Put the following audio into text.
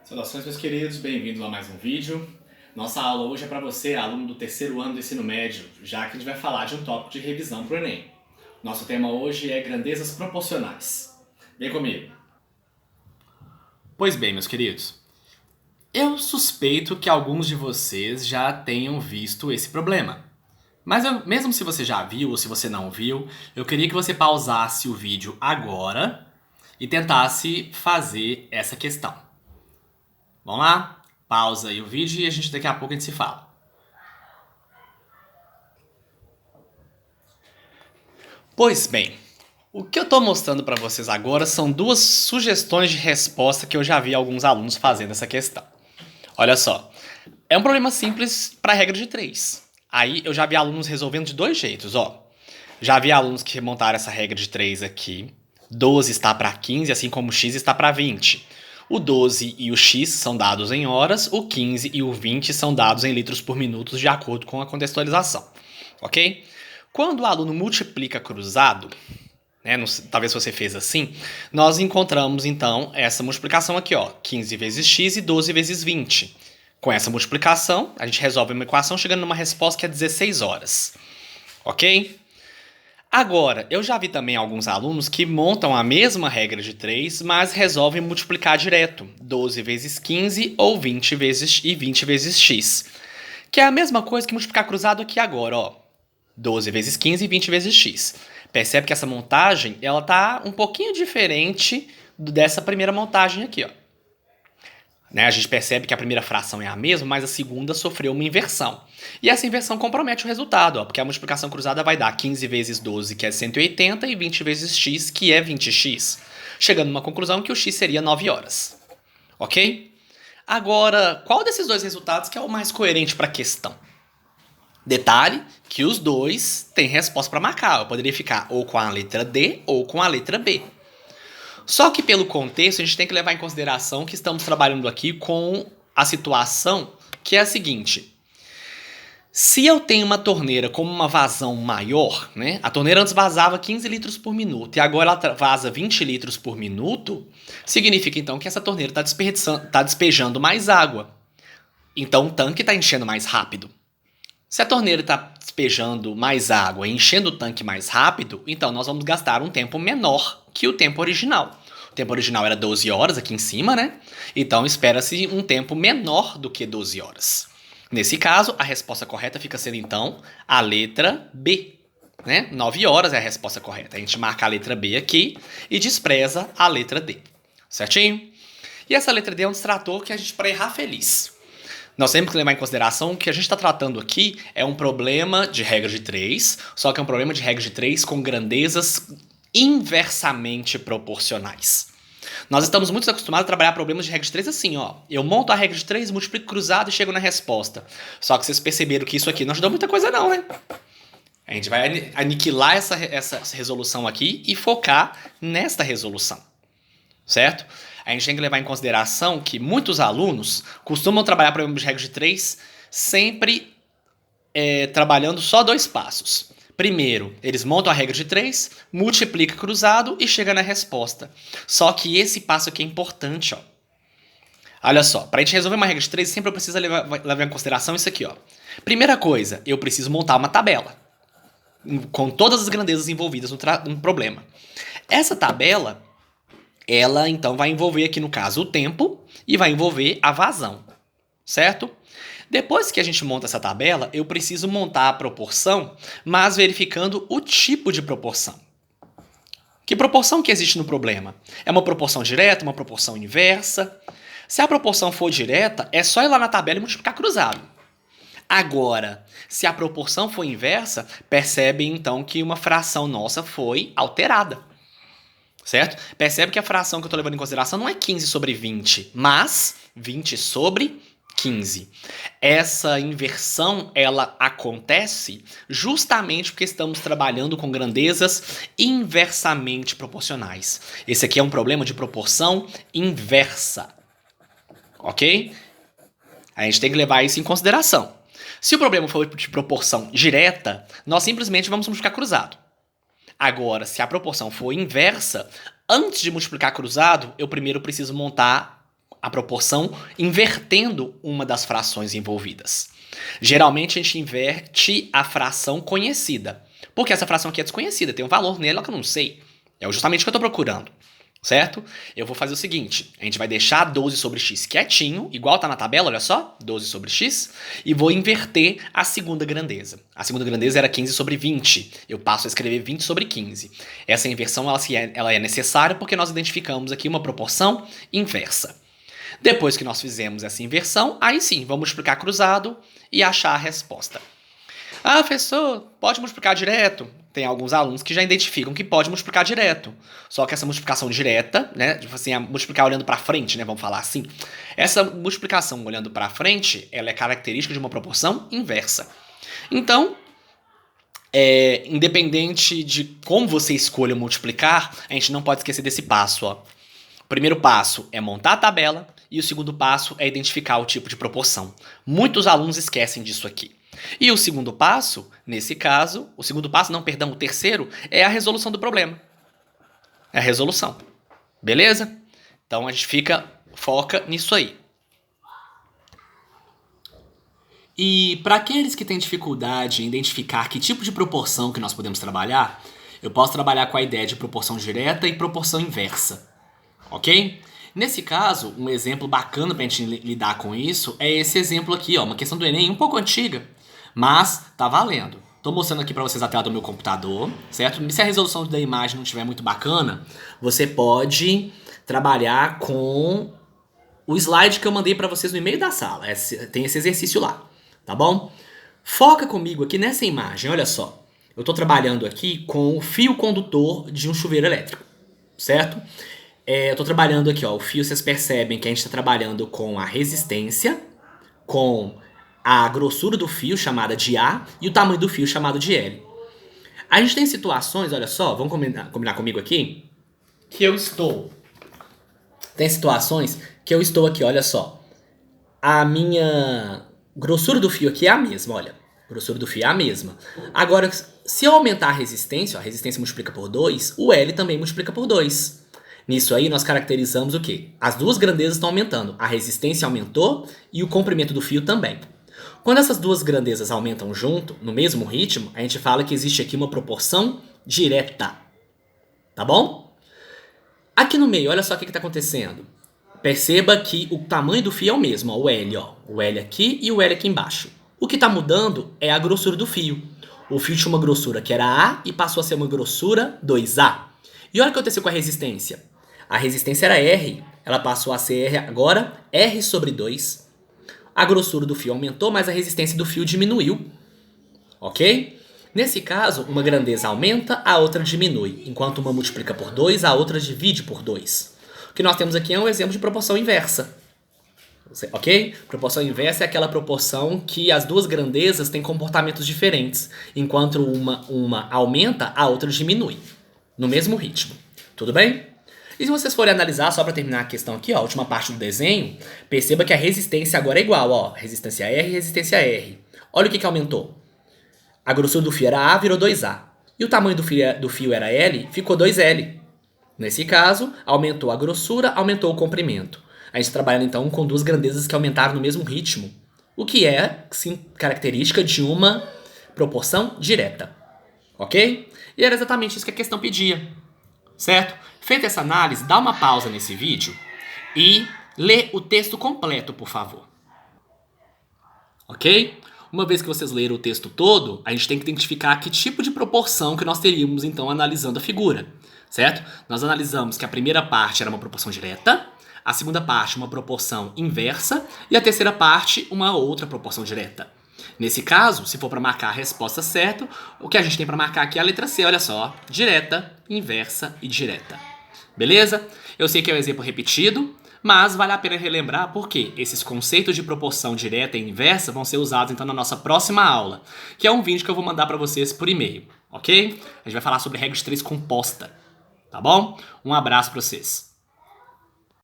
Saudações, meus queridos, bem-vindos a mais um vídeo. Nossa aula hoje é para você, aluno do terceiro ano do ensino médio, já que a gente vai falar de um tópico de revisão para o Enem. Nosso tema hoje é grandezas proporcionais. Vem comigo. Pois bem, meus queridos, eu suspeito que alguns de vocês já tenham visto esse problema. Mas mesmo se você já viu ou se você não viu, eu queria que você pausasse o vídeo agora e tentasse fazer essa questão. Vamos lá? Pausa aí o vídeo e daqui a pouco a gente se fala. Pois bem, o que eu estou mostrando para vocês agora são duas sugestões de resposta que eu já vi alguns alunos fazendo essa questão. Olha só, é um problema simples para a regra de 3. Aí eu já vi alunos resolvendo de dois jeitos, ó. Já vi alunos que montaram essa regra de 3 aqui. 12 está para 15, assim como o x está para 20. O 12 e o x são dados em horas, o 15 e o 20 são dados em litros por minuto, de acordo com a contextualização, ok? Quando o aluno multiplica cruzado, né, talvez você fez assim, nós encontramos então essa multiplicação aqui, ó, 15 vezes x e 12 vezes 20. Com essa multiplicação, a gente resolve uma equação chegando numa resposta que é 16 horas, ok? Agora, eu já vi também alguns alunos que montam a mesma regra de 3, mas resolvem multiplicar direto, 12 vezes 15 ou 20 vezes x, que é a mesma coisa que multiplicar cruzado aqui agora, ó. 12 vezes 15 e 20 vezes x. Percebe que essa montagem, ela tá um pouquinho diferente dessa primeira montagem aqui, ó. Né, a gente percebe que a primeira fração é a mesma, mas a segunda sofreu uma inversão. E essa inversão compromete o resultado, ó, porque a multiplicação cruzada vai dar 15 vezes 12, que é 180, e 20 vezes x, que é 20x. Chegando numa conclusão que o x seria 9 horas. Ok? Agora, qual desses dois resultados que é o mais coerente para a questão? Detalhe que os dois têm resposta para marcar. Eu poderia ficar ou com a letra D ou com a letra B. Só que pelo contexto, a gente tem que levar em consideração que estamos trabalhando aqui com a situação que é a seguinte. Se eu tenho uma torneira com uma vazão maior, né? A torneira antes vazava 15 litros por minuto e agora ela vaza 20 litros por minuto, significa então que essa torneira está despejando mais água. Então o tanque está enchendo mais rápido. Se a torneira está despejando mais água e enchendo o tanque mais rápido, então nós vamos gastar um tempo menor que o tempo original. O tempo original era 12 horas aqui em cima, né? Então espera-se um tempo menor do que 12 horas. Nesse caso, a resposta correta fica sendo então a letra B. Né? 9 horas é a resposta correta. A gente marca a letra B aqui e despreza a letra D. Certinho? E essa letra D é um distrator que a gente para errar feliz. Nós temos que levar em consideração que o que a gente está tratando aqui é um problema de regra de 3, só que é um problema de regra de 3 com grandezas inversamente proporcionais. Nós estamos muito acostumados a trabalhar problemas de regra de 3 assim, ó. Eu monto a regra de 3, multiplico cruzado e chego na resposta. Só que vocês perceberam que isso aqui não ajudou muita coisa não, né? A gente vai aniquilar essa resolução aqui e focar nesta resolução. Certo? A gente tem que levar em consideração que muitos alunos costumam trabalhar problemas de regra de 3 sempre trabalhando só dois passos. Primeiro, eles montam a regra de 3, multiplica cruzado e chega na resposta. Só que esse passo aqui é importante, ó. Olha só, para a gente resolver uma regra de 3, sempre eu preciso levar em consideração isso aqui, ó. Primeira coisa, eu preciso montar uma tabela com todas as grandezas envolvidas no problema. Essa tabela, ela então vai envolver aqui no caso o tempo e vai envolver a vazão, certo? Depois que a gente monta essa tabela, eu preciso montar a proporção, mas verificando o tipo de proporção. Que proporção que existe no problema? É uma proporção direta, uma proporção inversa? Se a proporção for direta, é só ir lá na tabela e multiplicar cruzado. Agora, se a proporção for inversa, percebe então que uma fração nossa foi alterada. Certo? Percebe que a fração que eu estou levando em consideração não é 15 sobre 20, mas 20 sobre 15. Essa inversão, ela acontece justamente porque estamos trabalhando com grandezas inversamente proporcionais. Esse aqui é um problema de proporção inversa. Ok? A gente tem que levar isso em consideração. Se o problema for de proporção direta, nós simplesmente vamos multiplicar cruzado. Agora, se a proporção for inversa, antes de multiplicar cruzado, eu primeiro preciso montar a proporção invertendo uma das frações envolvidas. Geralmente a gente inverte a fração conhecida, porque essa fração aqui é desconhecida, tem um valor nela que eu não sei. É justamente o que eu estou procurando, certo? Eu vou fazer o seguinte, a gente vai deixar 12 sobre x quietinho, igual tá na tabela, olha só, 12 sobre x, e vou inverter a segunda grandeza. A segunda grandeza era 15 sobre 20, eu passo a escrever 20 sobre 15. Essa inversão ela é necessária porque nós identificamos aqui uma proporção inversa. Depois que nós fizemos essa inversão, aí sim, vamos multiplicar cruzado e achar a resposta. Ah, professor, pode multiplicar direto? Tem alguns alunos que já identificam que pode multiplicar direto. Só que essa multiplicação direta, né, tipo assim, a multiplicar olhando para frente, né, vamos falar assim. Essa multiplicação olhando para frente, ela é característica de uma proporção inversa. Então, independente de como você escolha multiplicar, a gente não pode esquecer desse passo, ó. O primeiro passo é montar a tabela e o segundo passo é identificar o tipo de proporção. Muitos alunos esquecem disso aqui. E o segundo passo, nesse caso, o terceiro é a resolução do problema. É a resolução. Beleza? Então a gente foca nisso aí. E para aqueles que têm dificuldade em identificar que tipo de proporção que nós podemos trabalhar, eu posso trabalhar com a ideia de proporção direta e proporção inversa. Ok? Nesse caso, um exemplo bacana para a gente lidar com isso é esse exemplo aqui, ó, uma questão do Enem um pouco antiga, mas tá valendo. Tô mostrando aqui para vocês a tela do meu computador, certo? Se a resolução da imagem não estiver muito bacana, você pode trabalhar com o slide que eu mandei para vocês no e-mail da sala. Tem esse exercício lá, tá bom? Foca comigo aqui nessa imagem, olha só. Eu tô trabalhando aqui com o fio condutor de um chuveiro elétrico, certo? Eu tô trabalhando aqui, ó, o fio, vocês percebem que a gente está trabalhando com a resistência, com a grossura do fio, chamada de A, e o tamanho do fio, chamado de L. A gente tem situações, olha só, vamos combinar comigo aqui, Tem situações que eu estou aqui, olha só. A minha grossura do fio aqui é a mesma, olha. A grossura do fio é a mesma. Agora, se eu aumentar a resistência multiplica por 2, o L também multiplica por 2. Nisso aí, nós caracterizamos o quê? As duas grandezas estão aumentando. A resistência aumentou e o comprimento do fio também. Quando essas duas grandezas aumentam junto, no mesmo ritmo, a gente fala que existe aqui uma proporção direta. Tá bom? Aqui no meio, olha só o que está acontecendo. Perceba que o tamanho do fio é o mesmo, ó, o L, ó. O L aqui e o L aqui embaixo. O que está mudando é a grossura do fio. O fio tinha uma grossura que era A e passou a ser uma grossura 2A. E olha o que aconteceu com a resistência. A resistência era R, ela passou a ser R agora, R sobre 2. A grossura do fio aumentou, mas a resistência do fio diminuiu. Ok? Nesse caso, uma grandeza aumenta, a outra diminui. Enquanto uma multiplica por 2, a outra divide por 2. O que nós temos aqui é um exemplo de proporção inversa. Ok? Proporção inversa é aquela proporção que as duas grandezas têm comportamentos diferentes. Enquanto uma aumenta, a outra diminui. No mesmo ritmo. Tudo bem? E se vocês forem analisar, só para terminar a questão aqui, ó, a última parte do desenho, perceba que a resistência agora é igual, ó. Resistência R e resistência R. Olha o que aumentou. A grossura do fio era A, virou 2A. E o tamanho do fio era L, ficou 2L. Nesse caso, aumentou a grossura, aumentou o comprimento. A gente está trabalhando então com duas grandezas que aumentaram no mesmo ritmo. O que é, sim, característica de uma proporção direta. Ok? E era exatamente isso que a questão pedia. Certo? Feita essa análise, dá uma pausa nesse vídeo e lê o texto completo, por favor. Ok? Uma vez que vocês leram o texto todo, a gente tem que identificar que tipo de proporção que nós teríamos, então, analisando a figura. Certo? Nós analisamos que a primeira parte era uma proporção direta, a segunda parte uma proporção inversa e a terceira parte uma outra proporção direta. Nesse caso, se for para marcar a resposta certa, o que a gente tem para marcar aqui é a letra C, olha só, direta, inversa e direta. Beleza? Eu sei que é um exemplo repetido, mas vale a pena relembrar porque esses conceitos de proporção direta e inversa vão ser usados então na nossa próxima aula, que é um vídeo que eu vou mandar para vocês por e-mail, ok? A gente vai falar sobre regra de 3 composta, tá bom? Um abraço para vocês.